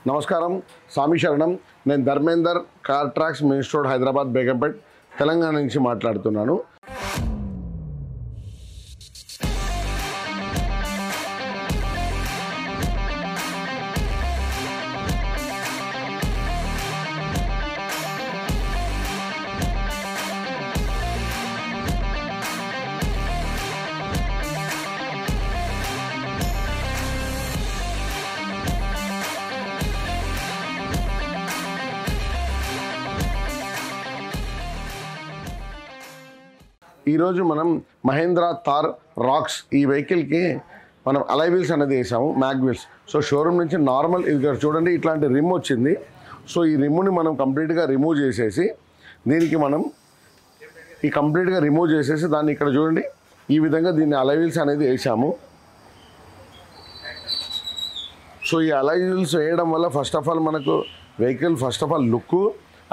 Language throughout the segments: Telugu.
నమస్కారం, స్వామి శరణం. నేను Dharmender, car tracks, main road, Hyderabad, Begumpet, Telangana నుంచి మాట్లాడుతున్నాను. ఈరోజు మనం మహేంద్ర థార్ రాక్స్ ఈ వెహికల్కి మనం అలై వీల్స్ అనేది వేసాము, మ్యాగ్ వీల్స్. సో షోరూమ్ నుంచి నార్మల్ ఇది చూడండి, ఇట్లాంటి రిమ్ వచ్చింది. సో ఈ రిమ్ని మనం కంప్లీట్గా రిమూవ్ చేసేసి దీనికి మనం కంప్లీట్గా రిమూవ్ చేసేసి దాన్ని ఇక్కడ చూడండి ఈ విధంగా దీన్ని అలై వీల్స్ అనేది వేసాము. సో ఈ అలై వీల్స్ వేయడం వల్ల ఫస్ట్ ఆఫ్ ఆల్ మనకు vehicle look,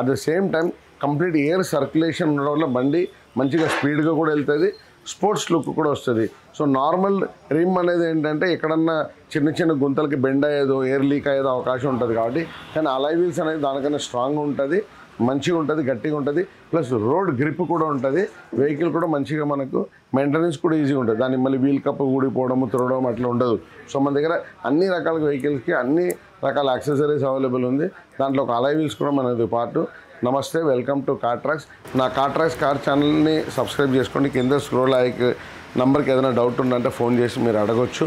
at the same time complete air circulation ఉండడం వల్ల బండి మంచిగా స్పీడ్గా కూడా వెళ్తుంది, స్పోర్ట్స్ లుక్ కూడా వస్తుంది. సో నార్మల్ రిమ్ అనేది ఏంటంటే ఎక్కడన్నా చిన్న చిన్న గుంతలకి బెండ్ అయ్యేదో, ఎయిర్ లీక్ అయ్యేదో అవకాశం ఉంటుంది. కాబట్టి కానీ అలై వీల్స్ అనేది దానికన్నా స్ట్రాంగ్గా ఉంటుంది, మంచిగా ఉంటుంది, గట్టిగా ఉంటుంది. ప్లస్ రోడ్ గ్రిప్ కూడా ఉంటుంది. వెహికల్ కూడా మంచిగా మనకు మెయింటెనెన్స్ కూడా ఈజీగా ఉంటుంది. దాన్ని మళ్ళీ వీల్ కప్ ఊడిపోవడము, తురవడం అట్లా ఉండదు. సో మన దగ్గర అన్ని రకాల వెహికల్స్కి అన్ని రకాల యాక్సెసరీస్ అవైలబుల్ ఉంది. దాంట్లో ఒక అలై వీల్స్ కూడా మనది పార్ట్. నమస్తే, వెల్కమ్ టు కార్ ట్రాక్స్. నా కార్ ట్రాక్స్ కార్ ఛానల్ని సబ్స్క్రైబ్ చేసుకోండి. కింద స్క్రోల్ అయ్యే నంబర్కి ఏదైనా డౌట్ ఉందంటే ఫోన్ చేసి మీరు అడగొచ్చు.